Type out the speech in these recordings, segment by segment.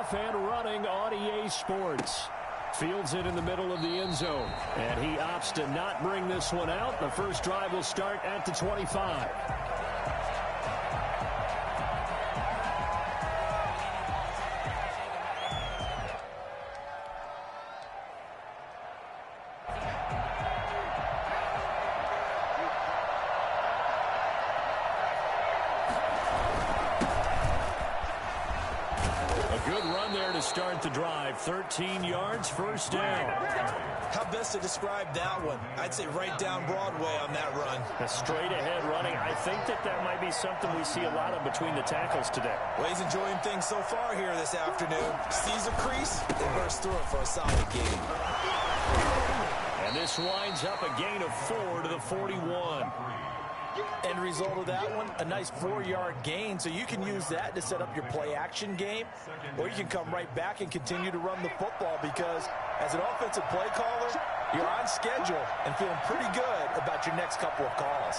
off and running on EA Sports. Fields it in the middle of the end zone. And he opts to not bring this one out. The first drive will start at the 25. Start the drive. 13 yards, first down. How best to describe that one? I'd say right down Broadway on that run. A straight ahead running. I think that might be something we see a lot of between the tackles today. Well, he's enjoying things so far here this afternoon. Sees a crease and bursts through it for a solid gain. And this winds up a gain of 4 to the 41. End result of that one, a nice 4-yard gain, so you can use that to set up your play-action game, or you can come right back and continue to run the football because as an offensive play caller, you're on schedule and feeling pretty good about your next couple of calls.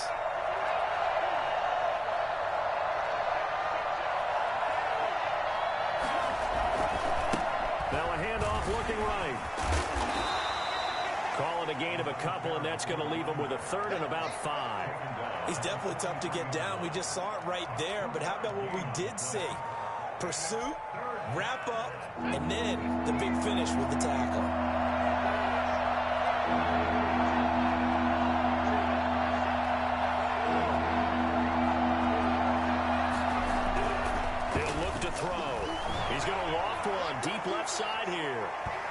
Now a handoff looking right. Call it a gain of a couple, and that's going to leave him with a third and about 5. He's definitely tough to get down. We just saw it right there. But how about what we did see? Pursuit, wrap up, and then the big finish with the tackle. He'll look to throw. He's going to loft one deep left side here.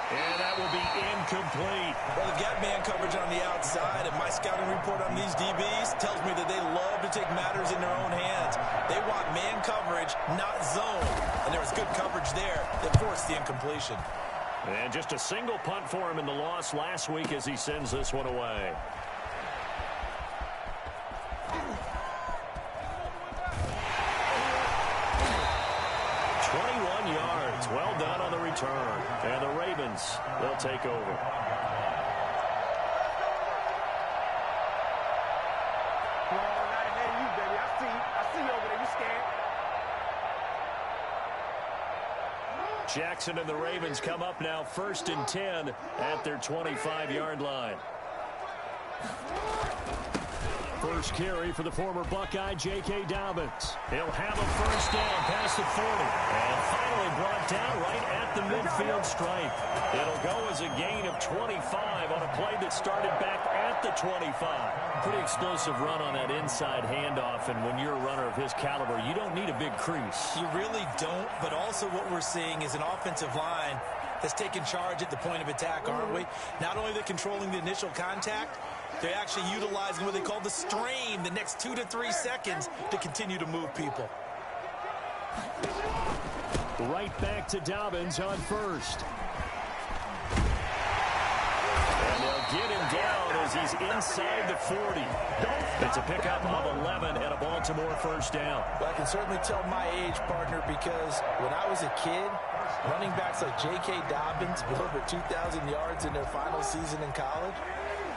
And that will be incomplete. Well, they've got man coverage on the outside, and my scouting report on these DBs tells me that they love to take matters in their own hands. They want man coverage, not zone. And there was good coverage there that forced the incompletion. And just a single punt for him in the loss last week as he sends this one away. Well done on the return. And the Ravens will take over. Jackson and the Ravens come up now 1st and 10 at their 25-yard line. First carry for the former Buckeye, J.K. Dobbins. He'll have a first down past the 40. And finally brought down right at the midfield stripe. It'll go as a gain of 25 on a play that started back at the 25. Pretty explosive run on that inside handoff. And when you're a runner of his caliber, you don't need a big crease. You really don't. But also what we're seeing is an offensive line that's taken charge at the point of attack, aren't we? Not only are they controlling the initial contact, they're actually utilizing what they call the strain the next 2 to 3 seconds to continue to move people. Right back to Dobbins on first. And they'll get him down as he's inside the 40. It's a pickup of 11 and a Baltimore first down. Well, I can certainly tell my age, partner, because when I was a kid, running backs like J.K. Dobbins with over 2,000 yards in their final season in college,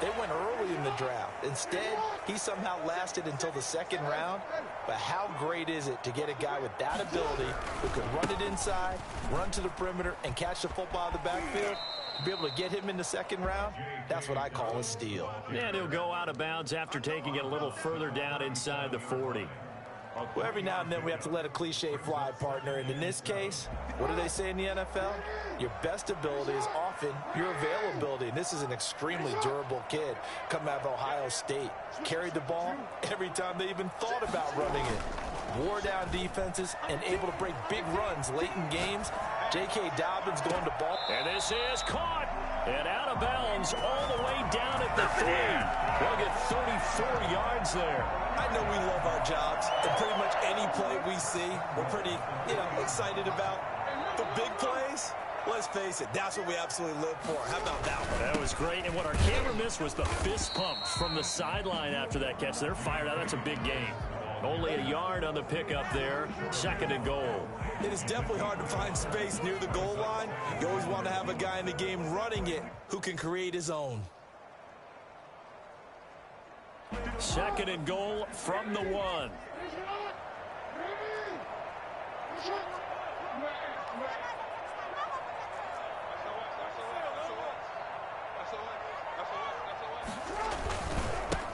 they went early in the draft. Instead, he somehow lasted until the 2nd round. But how great is it to get a guy with that ability who can run it inside, run to the perimeter, and catch the football in the backfield? Be able to get him in the 2nd round, that's what I call a steal. And he'll go out of bounds after taking it a little further down inside the 40. Well, every now and then we have to let a cliche fly, partner. And in this case, what do they say in the NFL? Your best ability is often your availability. And this is an extremely durable kid coming out of Ohio State. Carried the ball every time they even thought about running it. Wore down defenses and able to break big runs late in games. J.K. Dobbins going to ball. And this is caught. And out of bounds all the way down at the 3. They'll get 34 yards there. I know we love our jobs, and pretty much any play we see, we're pretty, excited about. The big plays, let's face it, that's what we absolutely live for. How about that one? That was great, and what our camera missed was the fist pump from the sideline after that catch. They're fired out. That's a big gain. Only a yard on the pickup there. 2nd and goal. It is definitely hard to find space near the goal line. You always want to have a guy in the game running it who can create his own. 2nd and goal from the 1.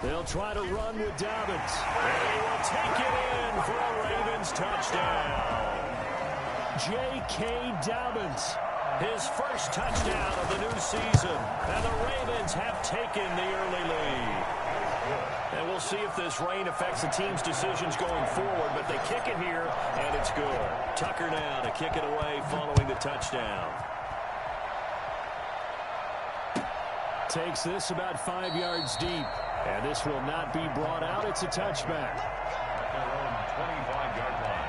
They'll try to run with Dobbins. And he will take it in for a Ravens touchdown. J.K. Dobbins, his first touchdown of the new season. And the Ravens have taken the early lead. And we'll see if this rain affects the team's decisions going forward, but they kick it here, and it's good. Tucker now to kick it away following the touchdown. Takes this about 5 yards deep, and this will not be brought out. It's a touchback. At their own 25-yard line.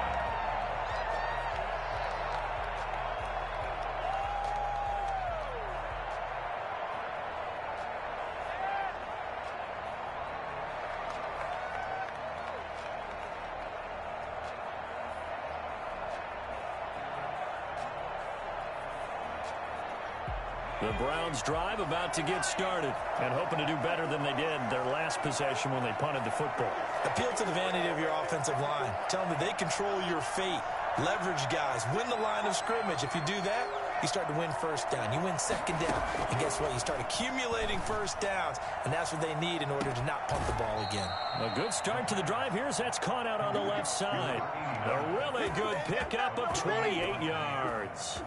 The Browns drive about to get started and hoping to do better than they did their last possession when they punted the football. Appeal to the vanity of your offensive line. Tell them that they control your fate. Leverage guys. Win the line of scrimmage. If you do that, you start to win first down. You win second down. And guess what? You start accumulating first downs. And that's what they need in order to not punt the ball again. A good start to the drive here as that's caught out on the left side. A really good pickup of 28 yards.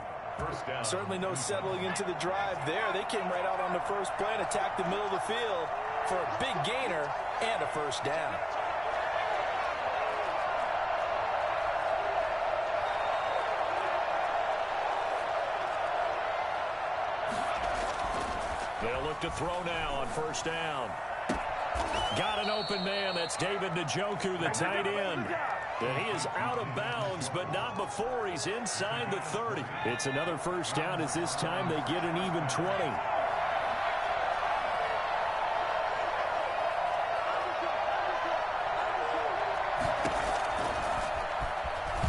Certainly no settling into the drive there. They came right out on the first play and attacked the middle of the field for a big gainer and a first down. They'll look to throw now on first down. Got an open man. That's David Njoku, the tight end. And he is out of bounds, but not before he's inside the 30. It's another first down as this time they get an even 20.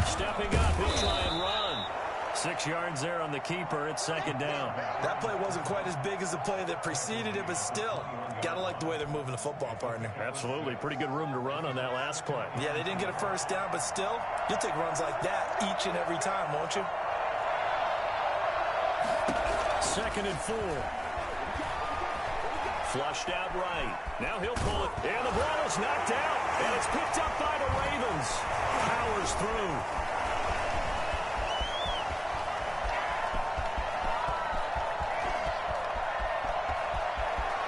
Stepping up, he'll try and run. 6 yards there on the keeper. It's second down. That play wasn't quite as big as the play that preceded it, but still, got to like the way they're moving the football, partner. Absolutely. Pretty good room to run on that last play. Yeah, they didn't get a first down, but still, you'll take runs like that each and every time, won't you? 2nd and 4. Flushed out right. Now he'll pull it. And the ball is knocked out. And it's picked up by the Ravens. Powers through.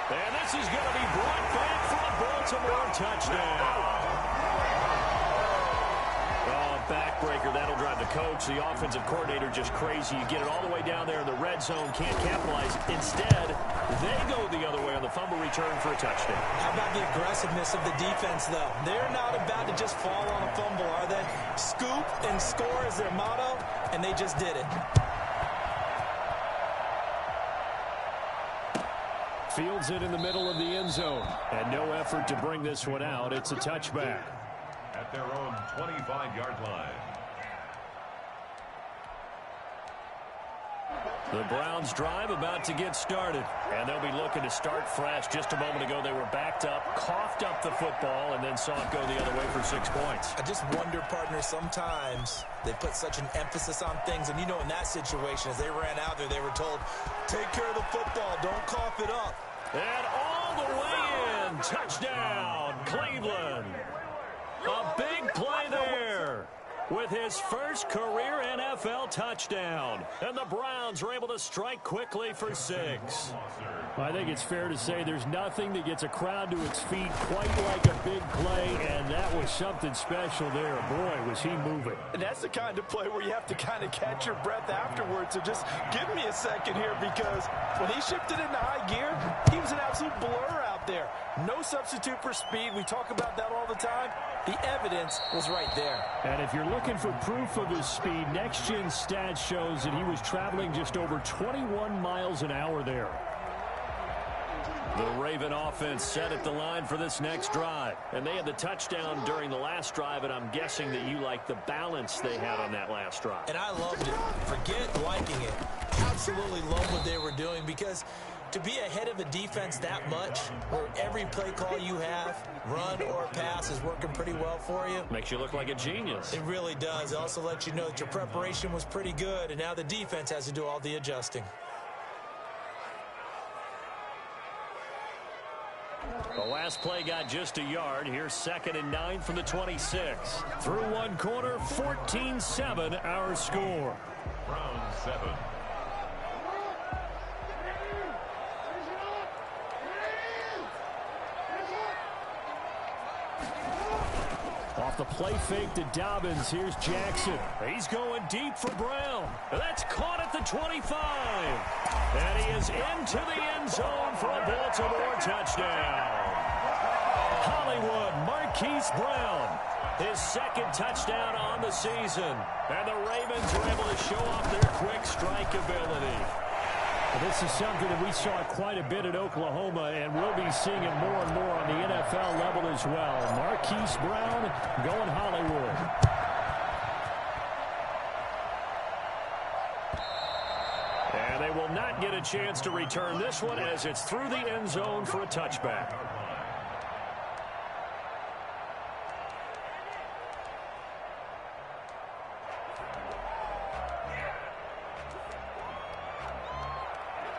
And this is going to be brought back for a Baltimore touchdown. Oh, backbreaker. That'll drive the coach, the offensive coordinator, just crazy. You get it all the way down there in the red zone, can't capitalize. Instead, they go the other way on the fumble return for a touchdown. How about the aggressiveness of the defense, though? They're not about to just fall on a fumble, are they? Scoop and score is their motto, and they just did it. Fields it in the middle of the end zone. And no effort to bring this one out. It's a touchback. At their own 25-yard line. The Browns drive about to get started. And they'll be looking to start fresh. Just a moment ago, they were backed up, coughed up the football, and then saw it go the other way for 6 points. I just wonder, partner, sometimes they put such an emphasis on things. And, you know, in that situation, as they ran out there, they were told, take care of the football, don't cough it up. And all the way in. Touchdown, Cleveland. A big play there with his first career NFL touchdown. And the Browns were able to strike quickly for 6. I think it's fair to say there's nothing that gets a crowd to its feet quite like a big play, and that was something special there. Boy, was he moving. And that's the kind of play where you have to kind of catch your breath afterwards. So just give me a second here, because when he shifted into high gear, he was an absolute blur out there. No substitute for speed. We talk about that all the time. The evidence was right there. And if you're looking for proof of his speed, Next Gen Stats shows that he was traveling just over 21 miles an hour there. The Raven offense set at the line for this next drive. And they had the touchdown during the last drive, and I'm guessing that you like the balance they had on that last drive. And I loved it. Forget liking it. Absolutely love what they were doing, because to be ahead of a defense that much, where every play call you have, run or pass, is working pretty well for you. Makes you look like a genius. It really does. It also lets you know that your preparation was pretty good, and now the defense has to do all the adjusting. The last play got just a yard. Here's 2nd and 9 from the 26. Through one quarter, 14-7 our score. Browns 7. Off the play fake to Dobbins. Here's Jackson. He's going deep for Brown. That's caught at the 25. And he is into the end zone for a Baltimore touchdown. Hollywood Marquise Brown, his 2nd touchdown on the season. And the Ravens are able to show off their quick strike ability. This is something that we saw quite a bit at Oklahoma, and we'll be seeing it more and more on the NFL level as well. Marquise Brown going Hollywood. And they will not get a chance to return this one as it's through the end zone for a touchback.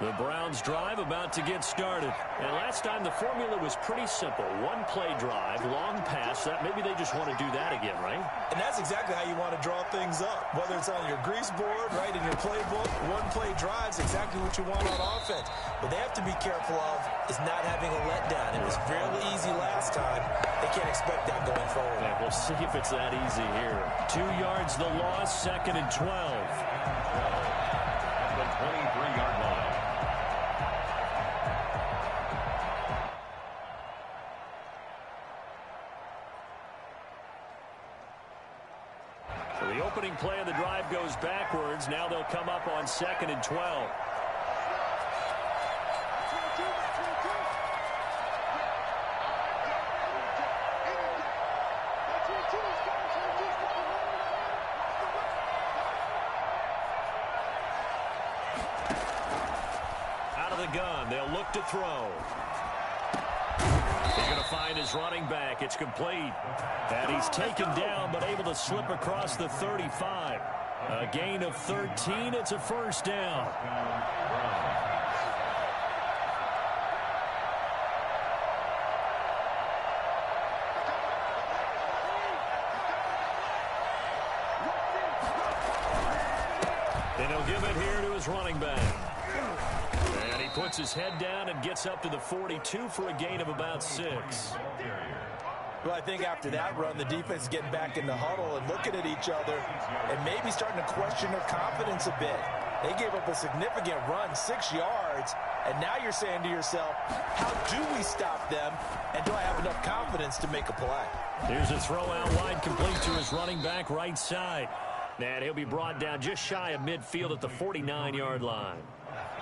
The Browns drive about to get started. And last time the formula was pretty simple. One play drive, long pass. That maybe they just want to do that again, right? And that's exactly how you want to draw things up. Whether it's on your grease board, right, in your playbook, one play drive's exactly what you want on offense. What they have to be careful of is not having a letdown. It was fairly easy last time. They can't expect that going forward. Yeah, we'll see if it's that easy here. 2 yards the loss, 2nd and 12. At the 23-yard line. So the opening play of the drive goes backwards. Now they'll come up on 2nd and 12. Out of the gun, they'll look to throw. He's going to find his running back. It's complete. And he's taken down, but able to slip across the 35. A gain of 13. It's a first down. And he'll give it here to his running back. And he puts his head down and gets up to the 42 for a gain of about 6. Well, I think after that run, the defense is getting back in the huddle and looking at each other and maybe starting to question their confidence a bit. They gave up a significant run, 6 yards, and now you're saying to yourself, how do we stop them, and do I have enough confidence to make a play? Here's a throw out wide, complete to his running back right side. And he'll be brought down just shy of midfield at the 49-yard line.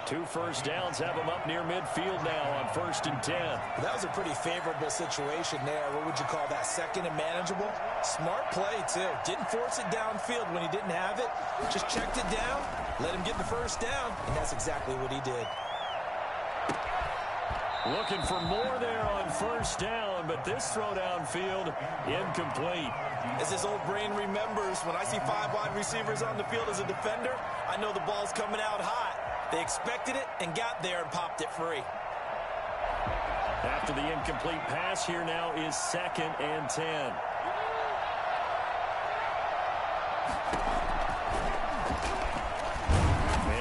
2 first downs have him up near midfield now on 1st and 10. That was a pretty favorable situation there. What would you call that? 2nd and manageable? Smart play, too. Didn't force it downfield when he didn't have it. Just checked it down, let him get the first down, and that's exactly what he did. Looking for more there on 1st down, but this throw downfield incomplete. As his old brain remembers, when I see 5 wide receivers on the field as a defender, I know the ball's coming out hot. They expected it and got there and popped it free. After the incomplete pass, here now is 2nd and 10.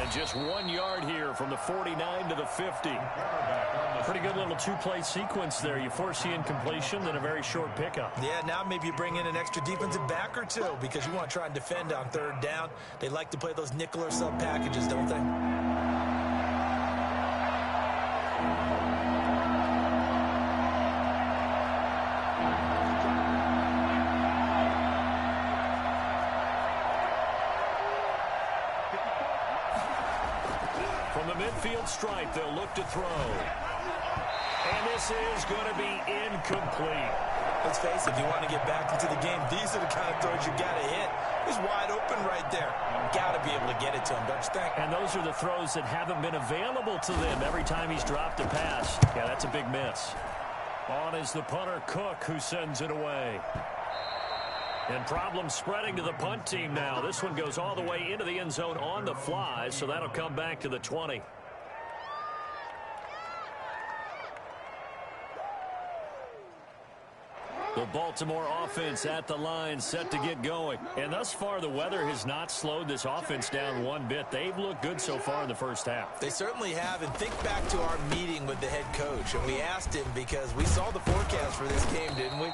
And just 1 yard here from the 49 to the 50. Pretty good little 2-play sequence there. You force the incompletion, then a very short pickup. Yeah, now maybe you bring in an extra defensive back or two because you want to try and defend on 3rd down. They like to play those nickel or sub packages, don't they? From the midfield stripe, they'll look to throw. And this is going to be incomplete. Let's face it, if you want to get back into the game, these are the kind of throws you got to hit. He's wide open right there. Got to be able to get it to him, don't you think? And those are the throws that haven't been available to them every time he's dropped a pass. Yeah, that's a big miss. On is the punter, Cook, who sends it away. And problems spreading to the punt team now. This one goes all the way into the end zone on the fly, so that'll come back to the 20. The Baltimore offense at the line, set to get going. And thus far, the weather has not slowed this offense down one bit. They've looked good so far in the first half. They certainly have. And think back to our meeting with the head coach. And we asked him because we saw the forecast for this game, didn't we?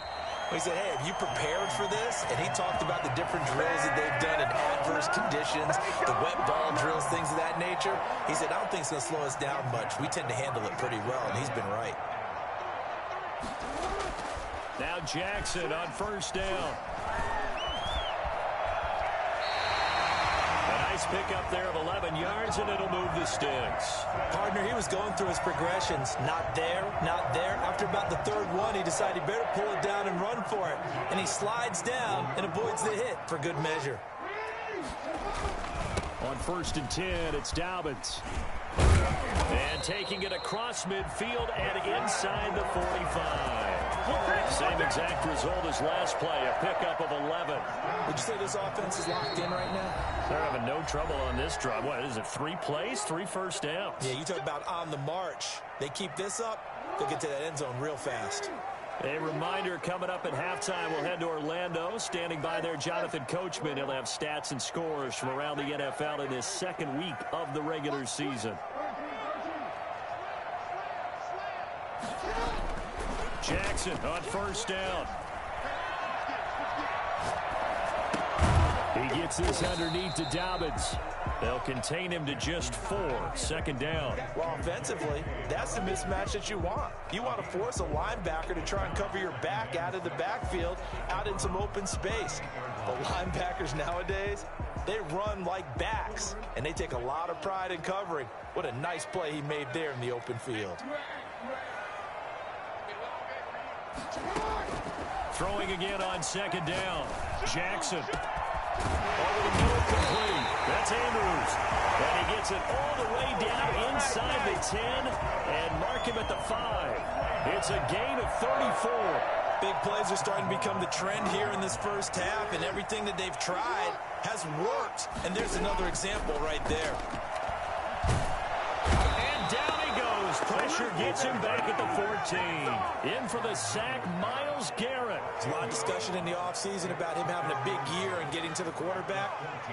We said, hey, have you prepared for this? And he talked about the different drills that they've done in adverse conditions, the wet ball drills, things of that nature. He said, I don't think it's going to slow us down much. We tend to handle it pretty well, and he's been right. Now Jackson on first down. A nice pickup there of 11 yards, and it'll move the sticks. Partner, he was going through his progressions. Not there, not there. After about the third one, he decided he better pull it down and run for it. And he slides down and avoids the hit for good measure. On 1st and 10, it's Dobbins. And taking it across midfield and inside the 45. Same exact result as last play, a pickup of 11. Would you say this offense is locked in right now? They're having no trouble on this drive. What is it, 3 plays, 3 first downs? Yeah, you talk about on the march. They keep this up, they'll get to that end zone real fast. A reminder coming up at halftime, we'll head to Orlando. Standing by there, Jonathan Coachman. He'll have stats and scores from around the NFL in his second week of the regular season. Jackson on first down. He gets this underneath to Dobbins. They'll contain him to just 4. 2nd down. Well, offensively, that's the mismatch that you want. You want to force a linebacker to try and cover your back out of the backfield, out in some open space. But linebackers nowadays, they run like backs, and they take a lot of pride in covering. What a nice play he made there in the open field. Throwing again on 2nd down. Jackson. Over the middle, complete. That's Andrews. And he gets it all the way down inside the 10 and mark him at the 5. It's a gain of 34. Big plays are starting to become the trend here in this first half, and everything that they've tried has worked. And there's another example right there. And down he goes. Pressure gets him back at the 14. In for the sack, Myles Garrett. There's a lot of discussion in the offseason about him having a big year and getting to the quarterback.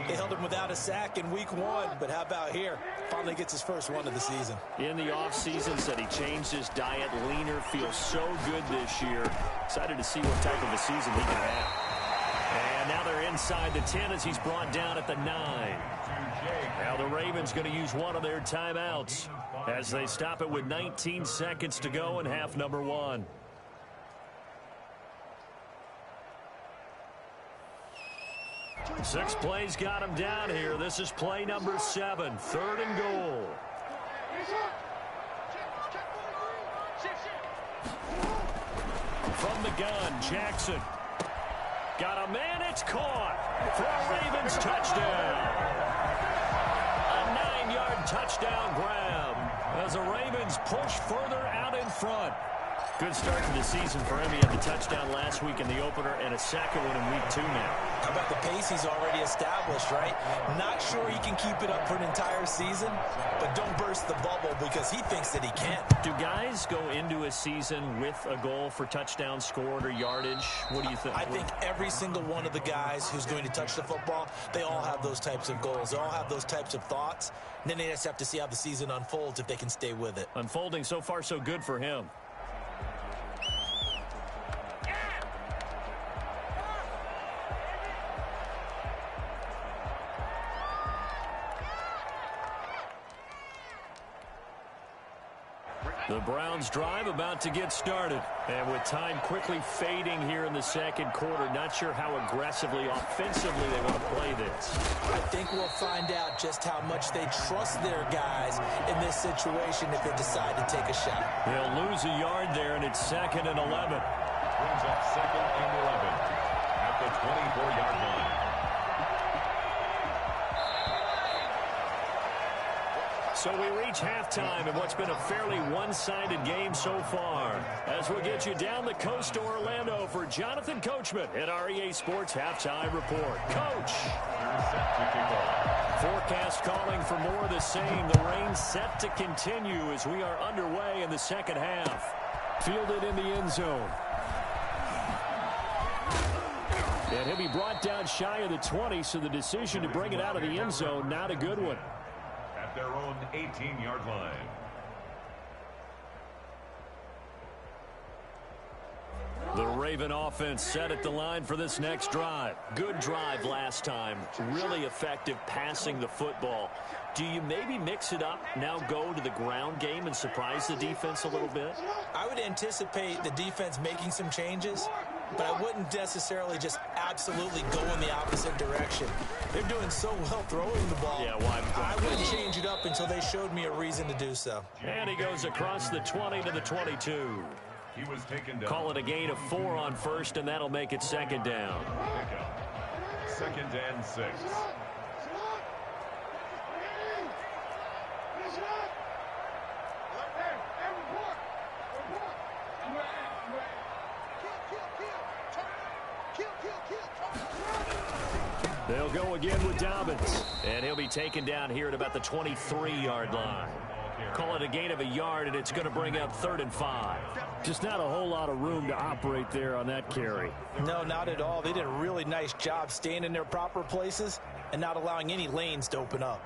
They held him without a sack in week 1, but how about here? Finally gets his first one of the season. In the offseason, said he changed his diet, leaner, feels so good this year. Excited to see what type of a season he can have. And now they're inside the 10 as he's brought down at the 9. Now the Ravens going to use one of their timeouts as they stop it with 19 seconds to go in half number 1. Six plays got him down here. This is play number 7, 3rd and goal. From the gun, Jackson. Got a man, it's caught for a Ravens touchdown. A 9-yard touchdown grab as the Ravens push further out in front. Good start to the season for him. He had the touchdown last week in the opener and a second one in week 2 now. How about the pace he's already established, right? Not sure he can keep it up for an entire season, but don't burst the bubble because he thinks that he can. Do guys go into a season with a goal for touchdown scored or yardage? What do you think? I think every single one of the guys who's going to touch the football, they all have those types of goals. They all have those types of thoughts. And then they just have to see how the season unfolds if they can stay with it. Unfolding so far so good for him. The Browns drive about to get started. And with time quickly fading here in the second quarter, not sure how aggressively, offensively they want to play this. I think we'll find out just how much they trust their guys in this situation if they decide to take a shot. They'll lose a yard there, and it's 2nd and 11. Brings up 2nd and 11 at the 24-yard line. So we reach halftime in what's been a fairly one-sided game so far. As we'll get you down the coast to Orlando for Jonathan Coachman at our EA Sports Halftime Report. Coach! Forecast calling for more of the same. The rain set to continue as we are underway in the second half. Fielded in the end zone. And he'll be brought down shy of the 20, so the decision to bring it out of the end zone, not a good one. At their own 18-yard line. The Raven offense set at the line for this next drive. Good drive last time. Really effective passing the football. Do you maybe mix it up, now go to the ground game and surprise the defense a little bit? I would anticipate the defense making some changes, but I wouldn't necessarily just absolutely go in the opposite direction. They're doing so well throwing the ball. Yeah, well, I wouldn't change it up until they showed me a reason to do so. And he goes across the 20 to the 22. He was taken down. Call it a gain of 4 on first, and that'll make it second down. Pickup. 2nd and 6. They'll go again with Dobbins, and he'll be taken down here at about the 23-yard line. Call it a gain of a yard, and it's going to bring up 3rd and 5. Just not a whole lot of room to operate there on that carry. No, not at all. They did a really nice job staying in their proper places and not allowing any lanes to open up.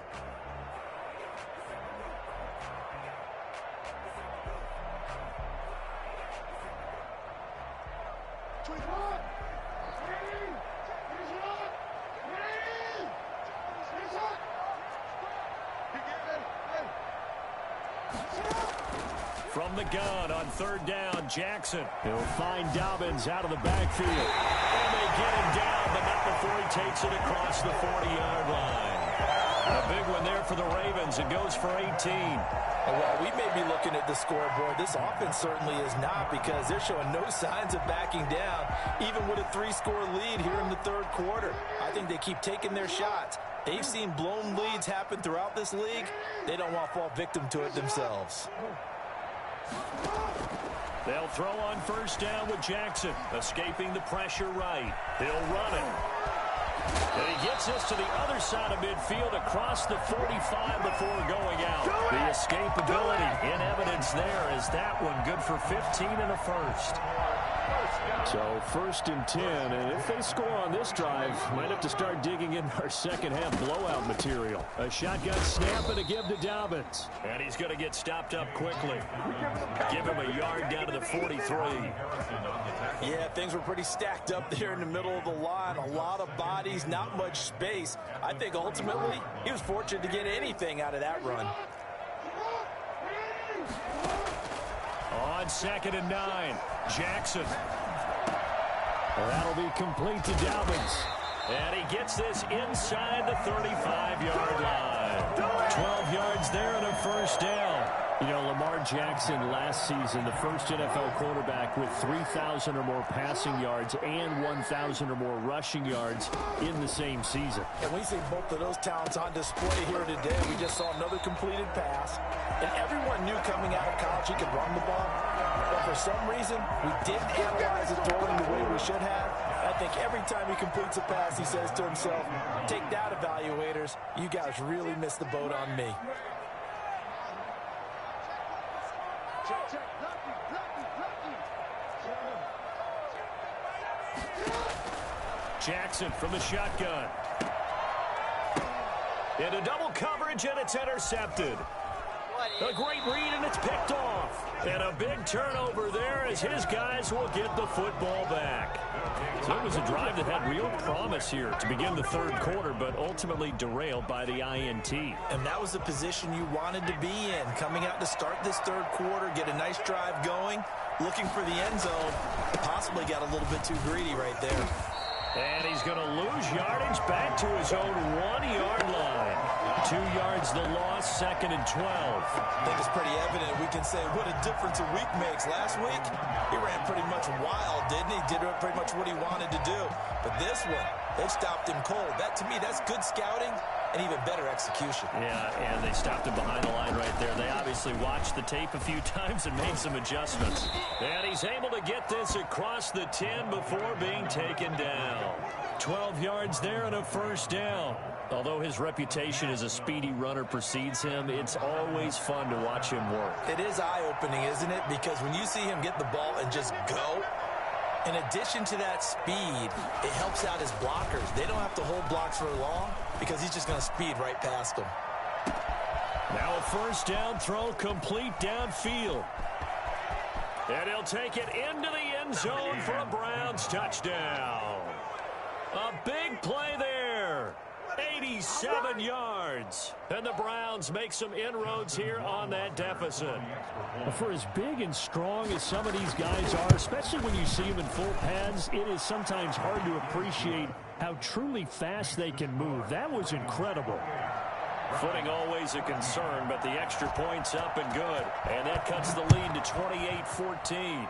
From the gun on 3rd down, Jackson. He'll find Dobbins out of the backfield. And they get him down, but not before he takes it across the 40-yard line. A big one there for the Ravens. It goes for 18. Well, we may be looking at the scoreboard. This offense certainly is not, because they're showing no signs of backing down, even with a 3-score lead here in the 3rd quarter. I think they keep taking their shots. They've seen blown leads happen throughout this league. They don't want to fall victim to it themselves. They'll throw on 1st down with Jackson, escaping the pressure right. He'll run it. And he gets this to the other side of midfield across the 45 before going out. The escapability in evidence there is that one good for 15 and a first. So 1st and 10, and if they score on this drive, might have to start digging in our second half blowout material. A shotgun snap and a give to Dobbins. And he's going to get stopped up quickly. Give him a yard down to the 43. Yeah, things were pretty stacked up there in the middle of the line. A lot of bodies, not much space. I think ultimately he was fortunate to get anything out of that run. On 2nd and 9, Jackson. That'll be complete to Dobbins. And he gets this inside the 35-yard line. 12 yards there and a 1st down. You know, Lamar Jackson last season, the first NFL quarterback with 3,000 or more passing yards and 1,000 or more rushing yards in the same season. And we see both of those talents on display here today. We just saw another completed pass. And everyone knew coming out of college he could run the ball. But for some reason, we didn't analyze it throwing the way we should have. I think every time he completes a pass, he says to himself, take that, evaluators. You guys really missed the boat on me. Jackson from the shotgun. Into double coverage, and it's intercepted. A great read, and it's picked off. And a big turnover there as his guys will get the football back. So it was a drive that had real promise here to begin the 3rd quarter, but ultimately derailed by the INT. And that was the position you wanted to be in. Coming out to start this 3rd quarter, get a nice drive going, looking for the end zone. Possibly got a little bit too greedy right there. And he's going to lose yardage back to his own 1-yard line. 2 yards the loss, 2nd and 12. I think it's pretty evident. We can say what a difference a week makes. Last week, he ran pretty much wild, didn't he? Did pretty much what he wanted to do. But this one, they stopped him cold. That, to me, that's good scouting and even better execution. Yeah, and they stopped him behind the line right there. They obviously watched the tape a few times and made some adjustments. And he's able to get this across the 10 before being taken down. 12 yards there and a 1st down. Although his reputation as a speedy runner precedes him, it's always fun to watch him work. It is eye-opening, isn't it? Because when you see him get the ball and just go, In addition to that speed, it helps out his blockers. They don't have to hold blocks for long because he's just going to speed right past them. Now a first down throw complete downfield. And he'll take it into the end zone for a Browns touchdown. A big play there. 87 yards. And the Browns make some inroads here on that deficit. For as big and strong as some of these guys are, especially when you see them in full pads, it is sometimes hard to appreciate how truly fast they can move. That was incredible. Footing always a concern, but the extra point's up and good. And that cuts the lead to 28-14.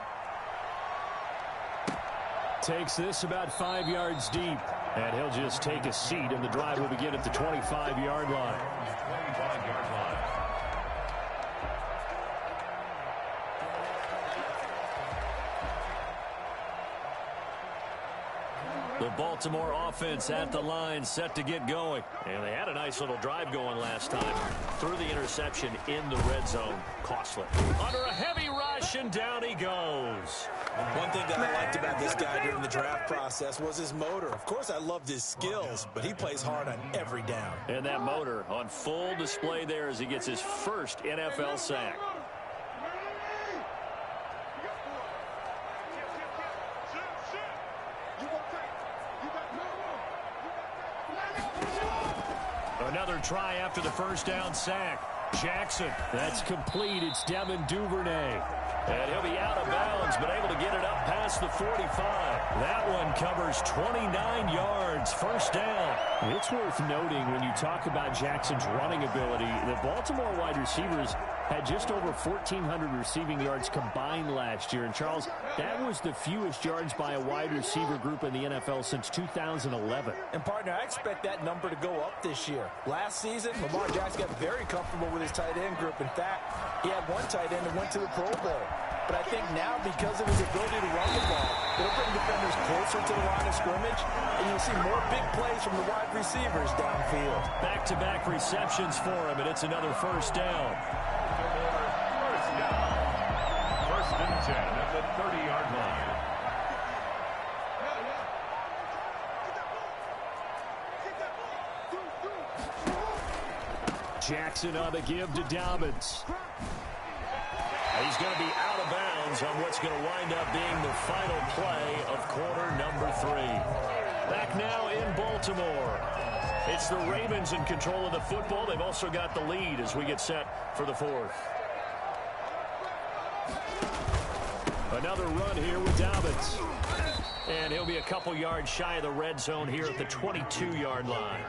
Takes this about 5 yards deep. And he'll just take a seat, and the drive will begin at the 25-yard line. 25-yard line. The Baltimore offense at the line, set to get going. And they had a nice little drive going last time. Threw the interception in the red zone. Costly. Under a heavy rush, and down he goes. One thing that I liked about this guy during the draft process was his motor. Of course, I loved his skills, but he plays hard on every down. And that motor on full display there as he gets his first NFL sack. Another try after the first down sack. Jackson. That's complete. It's Devin Duvernay. And he'll be out of bounds, but able to get it up past the 45. That one covers 29 yards. First down. It's worth noting when you talk about Jackson's running ability, the Baltimore wide receivers had just over 1,400 receiving yards combined last year. And, Charles, that was the fewest yards by a wide receiver group in the NFL since 2011. And, partner, I expect that number to go up this year. Last season, Lamar Jackson got very comfortable with his tight end group. In fact, he had one tight end that went to the Pro Bowl. But I think now, because of his ability to run the ball, it'll bring defenders closer to the line of scrimmage, and you'll see more big plays from the wide receivers downfield. Back-to-back receptions for him, and it's another first down. First down. First and 10 at the 30-yard line. Jackson on the give to Dobbins. He's going to be out of bounds on what's going to wind up being the final play of quarter number 3. Back now in Baltimore. It's the Ravens in control of the football. They've also got the lead as we get set for the fourth. Another run here with Dobbins. And he'll be a couple yards shy of the red zone here at the 22-yard line.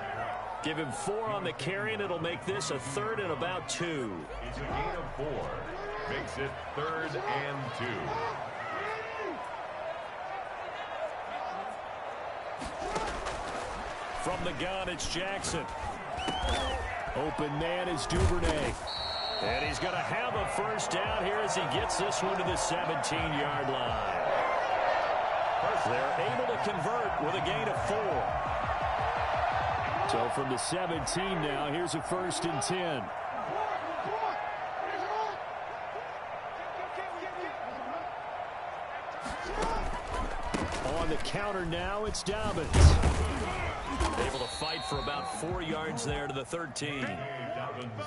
Give him 4 on the carry, and it'll make this a 3rd and about 2. It's a gain of 4. Makes it 3rd and 2. From the gun, it's Jackson. Open man is Duvernay. And he's going to have a first down here as he gets this one to the 17-yard line. They're able to convert with a gain of 4. So from the 17 now, here's a 1st and 10. On the counter now, it's Dobbins. Able to fight for about 4 yards there to the 13.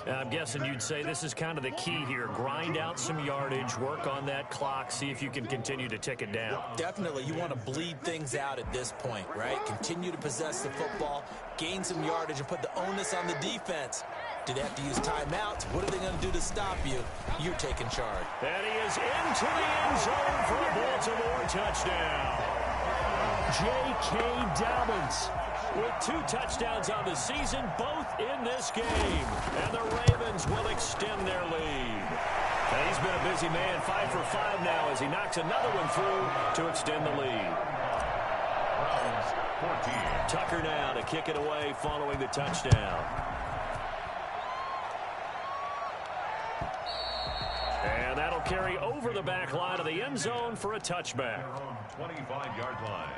I'm guessing you'd say this is kind of the key here. Grind out some yardage, work on that clock, see if you can continue to tick it down. Definitely, you want to bleed things out at this point, right? Continue to possess the football, gain some yardage, and put the onus on the defense. Do they have to use timeouts? What are they going to do to stop you? You're taking charge. And he is into the end zone for a Baltimore touchdown. J.K. Dobbins with 2 touchdowns on the season, both in this game. And the Ravens will extend their lead. And he's been a busy man, 5 for 5 now as he knocks another one through to extend the lead. Browns 14. Tucker now to kick it away following the touchdown. And that'll carry over the back line of the end zone for a touchback. 25-yard line.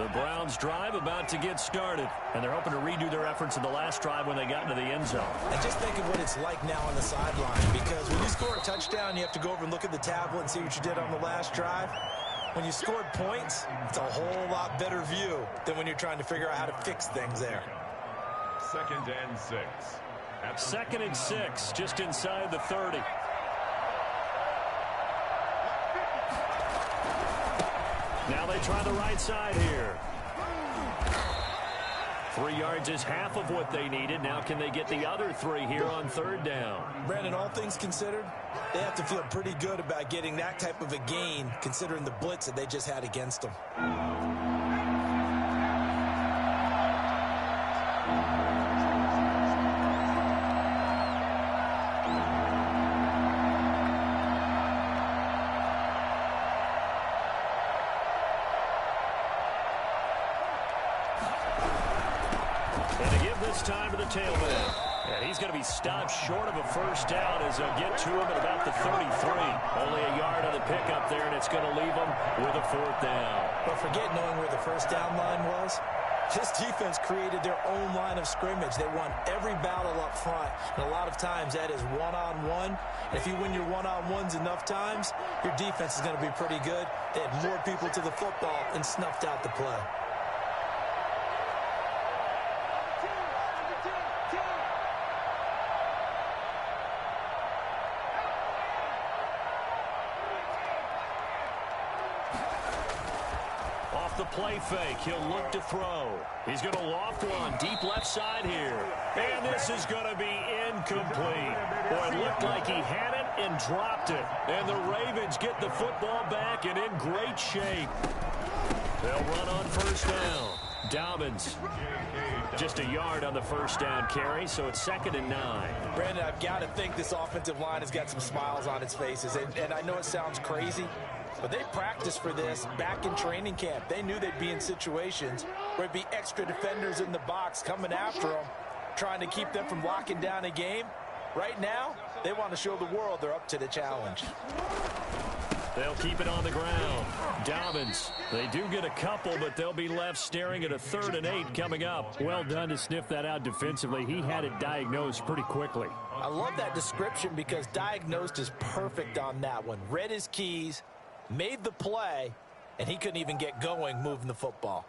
The Browns drive about to get started, and they're hoping to redo their efforts in the last drive when they got into the end zone. And just think of what it's like now on the sideline, because when you score a touchdown, you have to go over and look at the tablet and see what you did on the last drive. When you scored points, it's a whole lot better view than when you're trying to figure out how to fix things there. 2nd and 6. 2nd and 6, just inside the 30. Now they try the right side here. 3 yards is half of what they needed. Now can they get the other 3 here on 3rd down? Brandon, all things considered, they have to feel pretty good about getting that type of a gain, considering the blitz that they just had against them. Time to the tailback. And he's going to be stopped short of a first down as they'll get to him at about the 33. Only a yard on the pickup there, and it's going to leave him with a 4th down. But forget knowing where the first down line was. This defense created their own line of scrimmage. They won every battle up front, and a lot of times that is one-on-one. If you win your one-on-ones enough times, your defense is going to be pretty good. They had more people to the football and snuffed out the play. The play fake. He'll look to throw. He's going to loft one deep left side here. And this is going to be incomplete. Boy, it looked like he had it and dropped it. And the Ravens get the football back and in great shape. They'll run on 1st down. Dobbins just a yard on the 1st down carry, so it's 2nd and 9. Brandon, I've got to think this offensive line has got some smiles on its faces. And I know it sounds crazy, but they practiced for this back in training camp. They knew they'd be in situations where it'd be extra defenders in the box coming after them, trying to keep them from locking down a game. Right now, they want to show the world they're up to the challenge. They'll keep it on the ground. Dobbins, they do get a couple, but they'll be left staring at a 3rd and 8 coming up. Well done to sniff that out defensively. He had it diagnosed pretty quickly. I love that description because diagnosed is perfect on that one. Read his keys, made the play, and he couldn't even get going moving the football.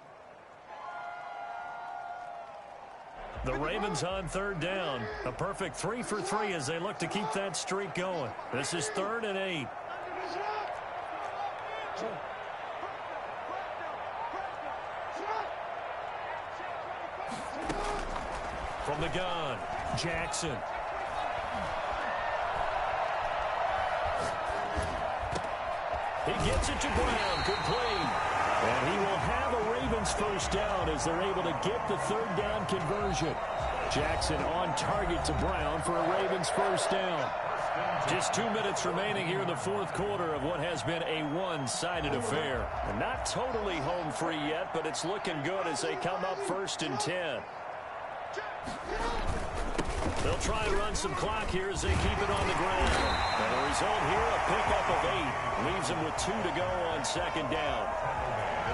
The Ravens on 3rd down. A perfect 3 for 3 as they look to keep that streak going. This is 3rd and 8. From the gun, Jackson. He gets it to Brown, complete. And he will have a Ravens 1st down as they're able to get the 3rd down conversion. Jackson on target to Brown for a Ravens 1st down. Just 2 minutes remaining here in the 4th quarter of what has been a one-sided affair. And not totally home free yet, but it's looking good as they come up 1st and 10. They'll try and run some clock here as they keep it on the ground. And the result here, a pickup of 8. Leaves them with 2 to go on 2nd down.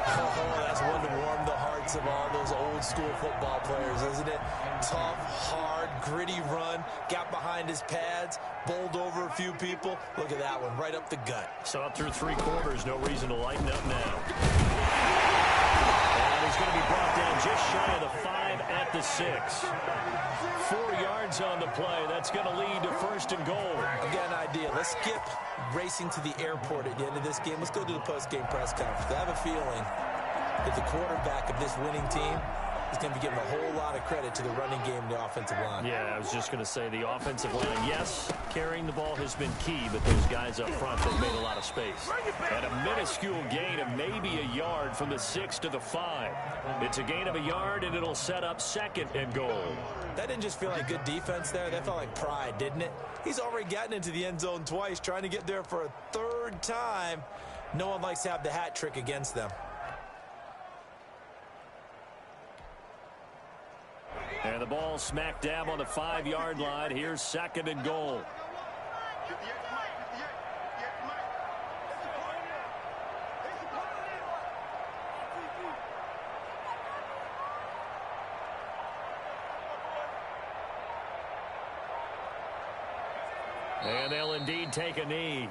Oh, that's one to warm the hearts of all those old-school football players, isn't it? Tough, hard, gritty run. Got behind his pads, bowled over a few people. Look at that one, right up the gut. So up through 3 quarters, no reason to lighten up now. And he's going to be brought down just shy of the 5 at the 6. 4 yards on the play. That's going to lead to 1st and goal. I've got an idea. Let's skip racing to the airport at the end of this game. Let's go to the post-game press conference. I have a feeling that the quarterback of this winning team is going to be giving a whole lot of credit to the running game and the offensive line. Yeah, I was just going to say the offensive line, yes, carrying the ball has been key, but those guys up front have made a lot of space. And a minuscule gain of maybe a yard from the 6 to the 5. It's a gain of a yard, and it'll set up 2nd and goal. That didn't just feel like good defense there. That felt like pride, didn't it? He's already gotten into the end zone twice, trying to get there for a 3rd time. No one likes to have the hat trick against them. And the ball smack dab on the 5-yard line. Here's 2nd and goal. And they'll indeed take a knee.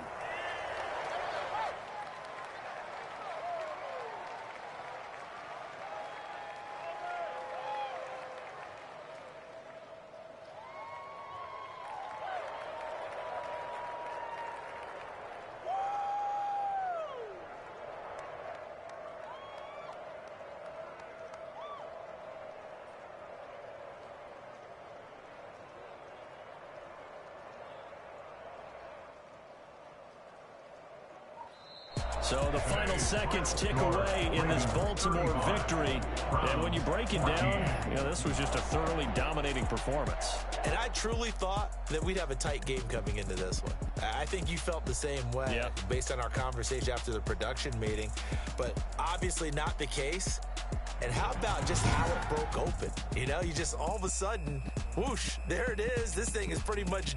So the final seconds tick away in this Baltimore victory. And when you break it down, this was just a thoroughly dominating performance. And I truly thought that we'd have a tight game coming into this one. I think you felt the same way based on our conversation after the production meeting. But obviously not the case. And how about just how it broke open? You just all of a sudden, whoosh, there it is. This thing is pretty much